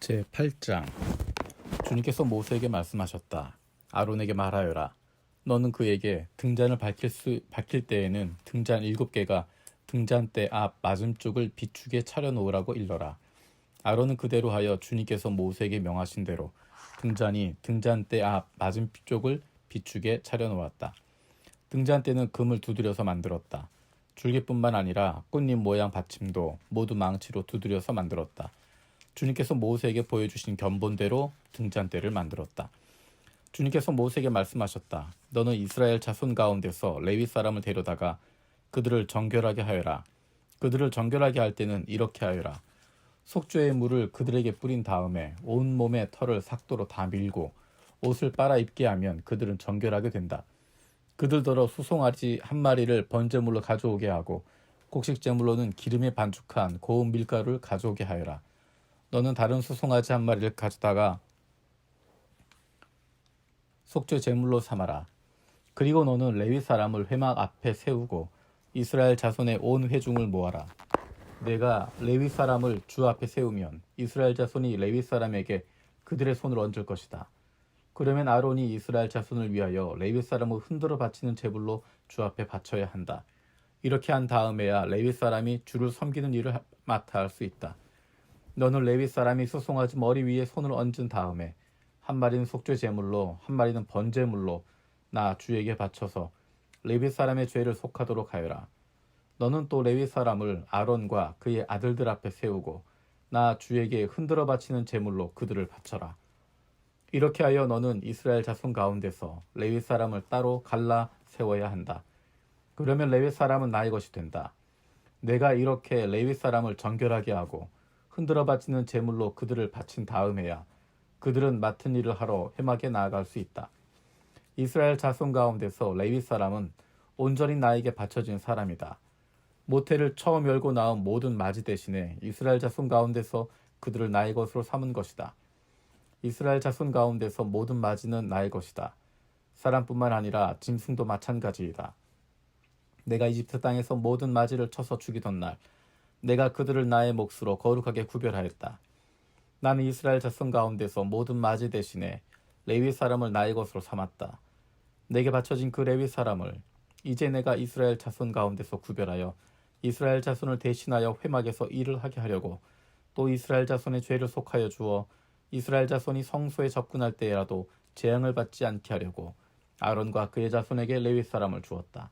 제8장. 주님께서 모세에게 말씀하셨다. 아론에게 말하여라. 너는 그에게 등잔을 밝힐 때에는 등잔 7개가 등잔대 앞 맞은쪽을 비추게 차려놓으라고 일러라. 아론은 그대로 하여 주님께서 모세에게 명하신 대로 등잔이 등잔대 앞 맞은쪽을 비추게 차려놓았다. 등잔대는 금을 두드려서 만들었다. 줄기뿐만 아니라 꽃잎 모양 받침도 모두 망치로 두드려서 만들었다. 주님께서 모세에게 보여주신 견본대로 등잔대를 만들었다. 주님께서 모세에게 말씀하셨다. 너는 이스라엘 자손 가운데서 레위 사람을 데려다가 그들을 정결하게 하여라. 그들을 정결하게 할 때는 이렇게 하여라. 속죄의 물을 그들에게 뿌린 다음에 온몸의 털을 삭도로 다 밀고 옷을 빨아 입게 하면 그들은 정결하게 된다. 그들더러 수송아지 한 마리를 번제물로 가져오게 하고 곡식제물로는 기름에 반죽한 고운 밀가루를 가져오게 하여라. 너는 다른 수송아지 한 마리를 가져다가 속죄 제물로 삼아라. 그리고 너는 레위 사람을 회막 앞에 세우고 이스라엘 자손의 온 회중을 모아라. 내가 레위 사람을 주 앞에 세우면 이스라엘 자손이 레위 사람에게 그들의 손을 얹을 것이다. 그러면 아론이 이스라엘 자손을 위하여 레위 사람을 흔들어 바치는 제물로 주 앞에 바쳐야 한다. 이렇게 한 다음에야 레위 사람이 주를 섬기는 일을 맡아 할 수 있다. 너는 레위 사람이 수송아지 머리 위에 손을 얹은 다음에 한 마리는 속죄 제물로 한 마리는 번제물로 나 주에게 바쳐서 레위 사람의 죄를 속하도록 하여라. 너는 또 레위 사람을 아론과 그의 아들들 앞에 세우고 나 주에게 흔들어 바치는 제물로 그들을 바쳐라. 이렇게 하여 너는 이스라엘 자손 가운데서 레위 사람을 따로 갈라 세워야 한다. 그러면 레위 사람은 나의 것이 된다. 내가 이렇게 레위 사람을 정결하게 하고 흔들어 바치는 제물로 그들을 바친 다음에야 그들은 맡은 일을 하러 회막에 나아갈 수 있다. 이스라엘 자손 가운데서 레위 사람은 온전히 나에게 바쳐진 사람이다. 모태를 처음 열고 나온 모든 맞이 대신에 이스라엘 자손 가운데서 그들을 나의 것으로 삼은 것이다. 이스라엘 자손 가운데서 모든 맞이는 나의 것이다. 사람뿐만 아니라 짐승도 마찬가지이다. 내가 이집트 땅에서 모든 맞이를 쳐서 죽이던 날 내가 그들을 나의 몫으로 거룩하게 구별하였다. 나는 이스라엘 자손 가운데서 모든 맞이 대신에 레위 사람을 나의 것으로 삼았다. 내게 바쳐진 그 레위 사람을 이제 내가 이스라엘 자손 가운데서 구별하여 이스라엘 자손을 대신하여 회막에서 일을 하게 하려고 또 이스라엘 자손의 죄를 속하여 주어 이스라엘 자손이 성소에 접근할 때라도 재앙을 받지 않게 하려고 아론과 그의 자손에게 레위 사람을 주었다.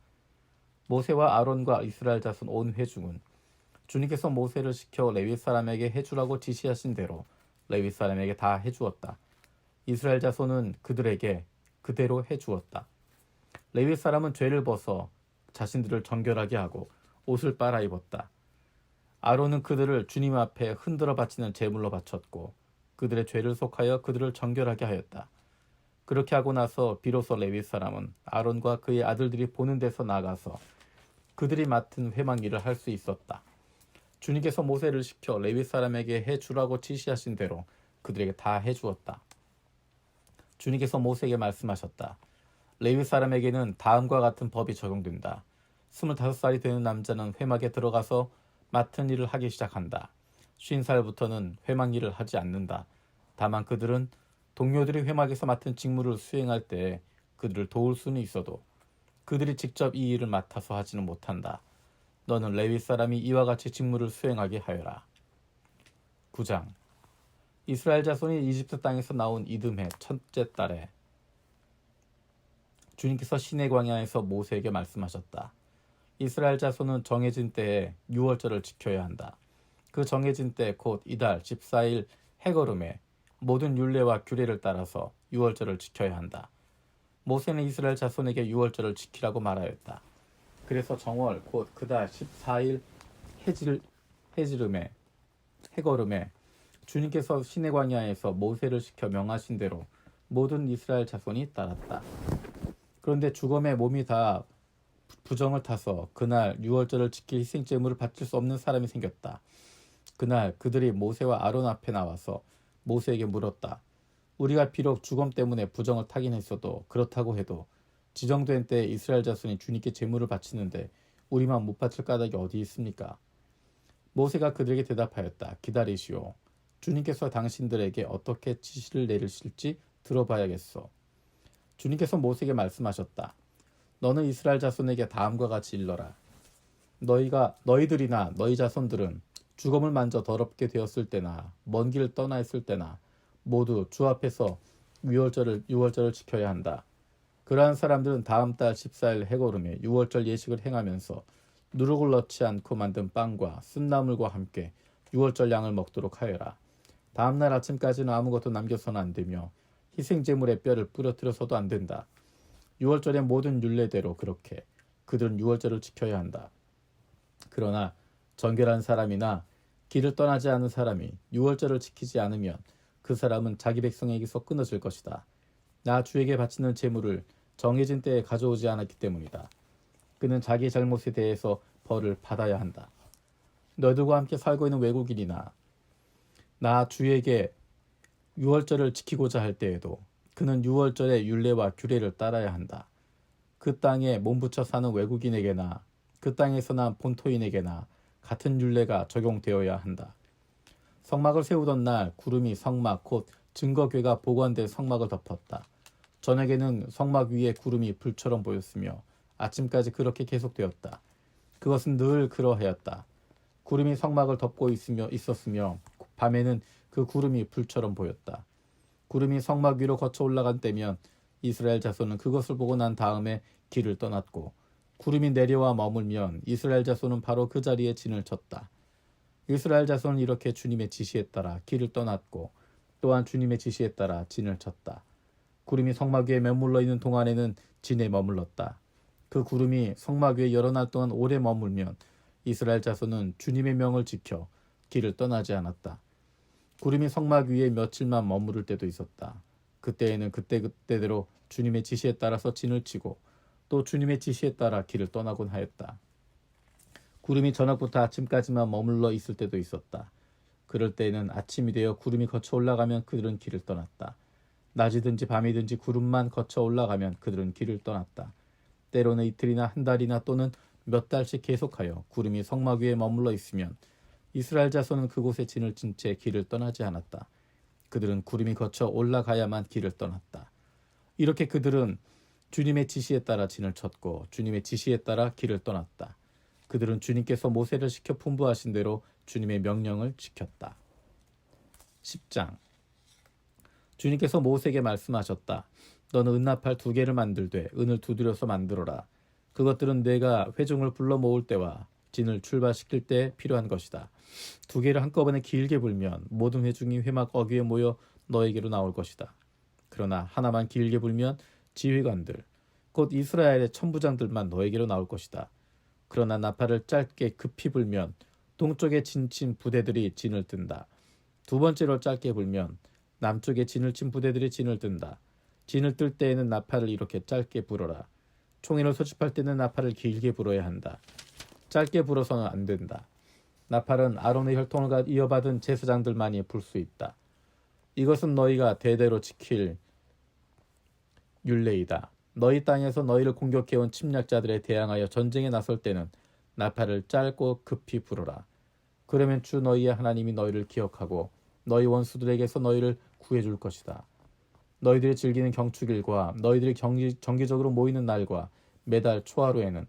모세와 아론과 이스라엘 자손 온 회중은 주님께서 모세를 시켜 레위 사람에게 해주라고 지시하신 대로 레위 사람에게 다 해주었다. 이스라엘 자손은 그들에게 그대로 해주었다. 레위 사람은 죄를 벗어 자신들을 정결하게 하고 옷을 빨아 입었다. 아론은 그들을 주님 앞에 흔들어 바치는 제물로 바쳤고 그들의 죄를 속하여 그들을 정결하게 하였다. 그렇게 하고 나서 비로소 레위 사람은 아론과 그의 아들들이 보는 데서 나가서 그들이 맡은 회막 일을 할 수 있었다. 주님께서 모세를 시켜 레위 사람에게 해주라고 지시하신 대로 그들에게 다 해주었다. 주님께서 모세에게 말씀하셨다. 레위 사람에게는 다음과 같은 법이 적용된다. 25살이 되는 남자는 회막에 들어가서 맡은 일을 하기 시작한다. 50살부터는 회막 일을 하지 않는다. 다만 그들은 동료들이 회막에서 맡은 직무를 수행할 때 그들을 도울 수는 있어도 그들이 직접 이 일을 맡아서 하지는 못한다. 너는 레위 사람이 이와 같이 직무를 수행하게 하여라. 9장. 이스라엘 자손이 이집트 땅에서 나온 이듬해 첫째 달에 주님께서 시내 광야에서 모세에게 말씀하셨다. 이스라엘 자손은 정해진 때에 유월절을 지켜야 한다. 그 정해진 때 곧 이달 14일 해거름에 모든 율례와 규례를 따라서 유월절을 지켜야 한다. 모세는 이스라엘 자손에게 유월절을 지키라고 말하였다. 그래서 정월 곧 그달 14일 해거름에 주님께서 시내 광야에서 모세를 시켜 명하신 대로 모든 이스라엘 자손이 따랐다. 그런데 죽음의 몸이 다 부정을 타서 그날 유월절을 지킬 희생제물을 바칠 수 없는 사람이 생겼다. 그날 그들이 모세와 아론 앞에 나와서 모세에게 물었다. 우리가 비록 죽음 때문에 부정을 타긴 했어도 그렇다고 해도 지정된 때에 이스라엘 자손이 주님께 제물을 바치는데 우리만 못 바칠 까닭이 어디 있습니까? 모세가 그들에게 대답하였다. 기다리시오. 주님께서 당신들에게 어떻게 지시를 내리실지 들어봐야겠소. 주님께서 모세에게 말씀하셨다. 너는 이스라엘 자손에게 다음과 같이 일러라. 너희들이나 너희 자손들은 죽음을 만져 더럽게 되었을 때나 먼 길을 떠나 있을 때나 모두 주 앞에서 유월절을 지켜야 한다. 그러한 사람들은 다음 달 14일 해고름에 유월절 예식을 행하면서 누룩을 넣지 않고 만든 빵과 쓴나물과 함께 유월절 양을 먹도록 하여라. 다음 날 아침까지는 아무것도 남겨서는 안 되며 희생제물의 뼈를 부러뜨려서도 안 된다. 유월절의 모든 율례대로 그렇게 그들은 유월절을 지켜야 한다. 그러나 정결한 사람이나 길을 떠나지 않은 사람이 유월절을 지키지 않으면 그 사람은 자기 백성에게서 끊어질 것이다. 나 주에게 바치는 제물을 정해진 때에 가져오지 않았기 때문이다. 그는 자기 잘못에 대해서 벌을 받아야 한다. 너희들과 함께 살고 있는 외국인이나 나 주에게 유월절을 지키고자 할 때에도 그는 유월절의 율례와 규례를 따라야 한다. 그 땅에 몸붙여 사는 외국인에게나 그 땅에서 난 본토인에게나 같은 율례가 적용되어야 한다. 성막을 세우던 날 구름이 성막 곧 증거궤가 보관된 성막을 덮었다. 저녁에는 성막 위에 구름이 불처럼 보였으며 아침까지 그렇게 계속되었다. 그것은 늘 그러하였다. 구름이 성막을 덮고 있었으며 밤에는 그 구름이 불처럼 보였다. 구름이 성막 위로 거쳐 올라간 때면 이스라엘 자손은 그것을 보고 난 다음에 길을 떠났고 구름이 내려와 머물면 이스라엘 자손은 바로 그 자리에 진을 쳤다. 이스라엘 자손은 이렇게 주님의 지시에 따라 길을 떠났고 또한 주님의 지시에 따라 진을 쳤다. 구름이 성막 위에 머물러 있는 동안에는 진에 머물렀다. 그 구름이 성막 위에 여러 날 동안 오래 머물면 이스라엘 자손은 주님의 명을 지켜 길을 떠나지 않았다. 구름이 성막 위에 며칠만 머무를 때도 있었다. 그때에는 그때대로 주님의 지시에 따라서 진을 치고 또 주님의 지시에 따라 길을 떠나곤 하였다. 구름이 저녁부터 아침까지만 머물러 있을 때도 있었다. 그럴 때에는 아침이 되어 구름이 거쳐 올라가면 그들은 길을 떠났다. 낮이든지 밤이든지 구름만 거쳐 올라가면 그들은 길을 떠났다. 때로는 이틀이나 한 달이나 또는 몇 달씩 계속하여 구름이 성막 위에 머물러 있으면 이스라엘 자손은 그곳에 진을 친 채 길을 떠나지 않았다. 그들은 구름이 거쳐 올라가야만 길을 떠났다. 이렇게 그들은 주님의 지시에 따라 진을 쳤고 주님의 지시에 따라 길을 떠났다. 그들은 주님께서 모세를 시켜 분부하신 대로 주님의 명령을 지켰다. 10장 주님께서 모세에게 말씀하셨다. 너는 은나팔 2개를 만들되 은을 두드려서 만들어라. 그것들은 내가 회중을 불러 모을 때와 진을 출발시킬 때 필요한 것이다. 2개를 한꺼번에 길게 불면 모든 회중이 회막 어귀에 모여 너에게로 나올 것이다. 그러나 하나만 길게 불면 지휘관들, 곧 이스라엘의 천부장들만 너에게로 나올 것이다. 그러나 나팔을 짧게 급히 불면 동쪽에 진친 부대들이 진을 뜬다. 2번째로 짧게 불면 남쪽에 진을 친 부대들이 진을 뜬다. 진을 뜰 때에는 나팔을 이렇게 짧게 불어라. 총인을 소집할 때는 나팔을 길게 불어야 한다. 짧게 불어서는 안 된다. 나팔은 아론의 혈통을 이어받은 제사장들만이 불 수 있다. 이것은 너희가 대대로 지킬 율례이다. 너희 땅에서 너희를 공격해온 침략자들에 대항하여 전쟁에 나설 때는 나팔을 짧고 급히 불어라. 그러면 주 너희의 하나님이 너희를 기억하고 너희 원수들에게서 너희를 구해줄 것이다. 너희들이 즐기는 경축일과 너희들이 정기적으로 모이는 날과 매달 초하루에는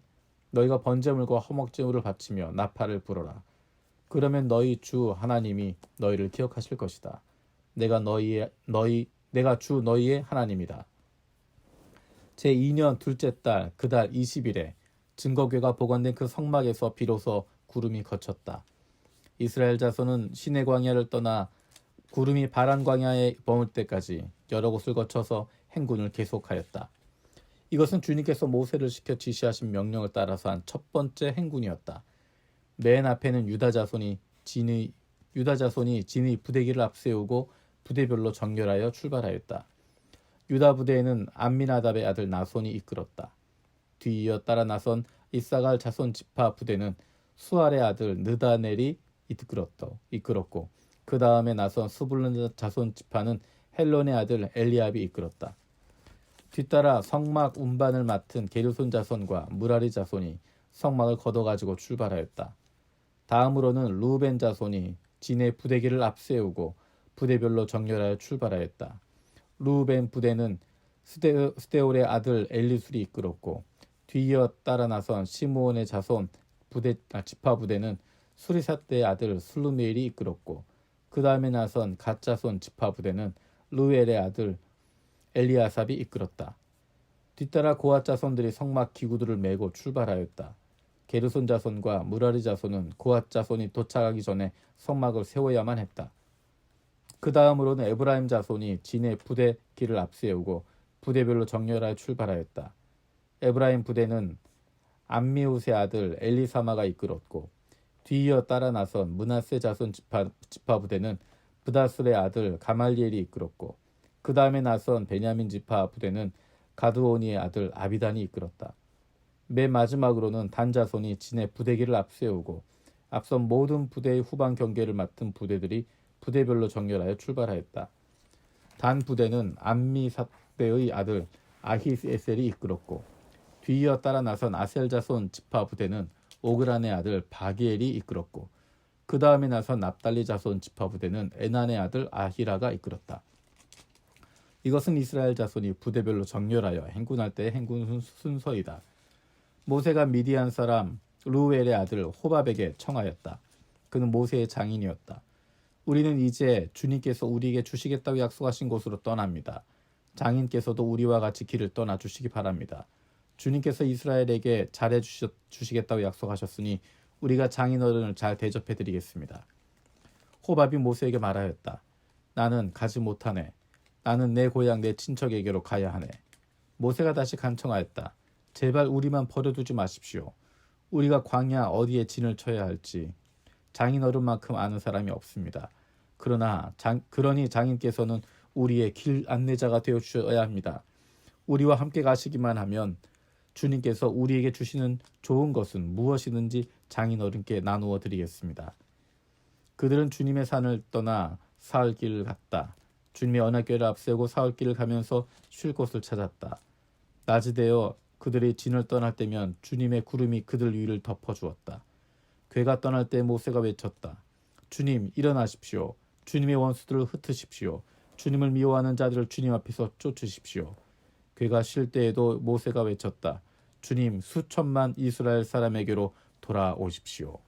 너희가 번제물과 허목제물을 바치며 나팔을 불어라. 그러면 너희 주 하나님이 너희를 기억하실 것이다. 내가 주 너희의 하나님이다. 제2년 둘째 달 그 달 20일에 증거궤가 보관된 그 성막에서 비로소 구름이 거쳤다. 이스라엘 자손은 시내 광야를 떠나 구름이 바란 광야에 머물 때까지 여러 곳을 거쳐서 행군을 계속하였다. 이것은 주님께서 모세를 시켜 지시하신 명령을 따라서 한 첫 번째 행군이었다. 맨 앞에는 유다 자손이 진의 부대기를 앞세우고 부대별로 정렬하여 출발하였다. 유다 부대에는 암미나답의 아들 나손이 이끌었다. 뒤이어 따라 나선 이사갈 자손 지파 부대는 수알의 아들 느다넬이 이끌었고 그 다음에 나선 스불론 자손 지파는 헬론의 아들 엘리압이 이끌었다. 뒤따라 성막 운반을 맡은 게르손 자손과 무라리 자손이 성막을 걷어가지고 출발하였다. 다음으로는 루벤 자손이 진의 부대기를 앞세우고 부대별로 정렬하여 출발하였다. 루벤 부대는 스데올의 아들 엘리술이 이끌었고 뒤이어 따라 나선 시므온의 자손 지파 부대는 수리사대의 아들 슬루미엘이 이끌었고 그 다음에 나선 갓 자손 지파 부대는 루엘의 아들 엘리아삽이 이끌었다. 뒤따라 고앗 자손들이 성막 기구들을 메고 출발하였다. 게르손 자손과 무라리 자손은 고앗 자손이 도착하기 전에 성막을 세워야만 했다. 그 다음으로는 에브라임 자손이 진의 부대기를 앞세우고 부대별로 정렬하여 출발하였다. 에브라임 부대는 암미우스의 아들 엘리사마가 이끌었고 뒤이어 따라 나선 므낫세 자손 지파 부대는 브다술의 아들 가말리엘이 이끌었고 그 다음에 나선 베냐민 지파 부대는 가드오니의 아들 아비단이 이끌었다. 맨 마지막으로는 단 자손이 진의 부대기를 앞세우고 앞선 모든 부대의 후방 경계를 맡은 부대들이 부대별로 정렬하여 출발하였다. 단 부대는 암미사대의 아들 아히에셀이 이끌었고 뒤이어 따라 나선 아셀 자손 지파 부대는 오그란의 아들 바기엘이 이끌었고 그 다음에 나선 납달리 자손 지파 부대는 에난의 아들 아히라가 이끌었다. 이것은 이스라엘 자손이 부대별로 정렬하여 행군할 때의 행군 순서이다. 모세가 미디안 사람 루엘의 아들 호밥에게 청하였다. 그는 모세의 장인이었다. 우리는 이제 주님께서 우리에게 주시겠다고 약속하신 곳으로 떠납니다. 장인께서도 우리와 같이 길을 떠나 주시기 바랍니다. 주님께서 이스라엘에게 잘해 주시겠다고 약속하셨으니 우리가 장인어른을 잘 대접해 드리겠습니다. 호밥이 모세에게 말하였다. 나는 가지 못하네. 나는 내 고향 내 친척에게로 가야 하네. 모세가 다시 간청하였다. 제발 우리만 버려두지 마십시오. 우리가 광야 어디에 진을 쳐야 할지 장인어른만큼 아는 사람이 없습니다. 그러니 장인께서는 우리의 길 안내자가 되어 주셔야 합니다. 우리와 함께 가시기만 하면 주님께서 우리에게 주시는 좋은 것은 무엇이든지 장인어른께 나누어 드리겠습니다. 그들은 주님의 산을 떠나 사흘길을 갔다. 주님의 언약궤를 앞세우고 사흘길을 가면서 쉴 곳을 찾았다. 낮이 되어 그들이 진을 떠날 때면 주님의 구름이 그들 위를 덮어주었다. 궤가 떠날 때 모세가 외쳤다. 주님 일어나십시오. 주님의 원수들을 흩으십시오. 주님을 미워하는 자들을 주님 앞에서 쫓으십시오. 궤가 쉴 때에도 모세가 외쳤다. 주님 수천만 이스라엘 사람에게로 돌아오십시오.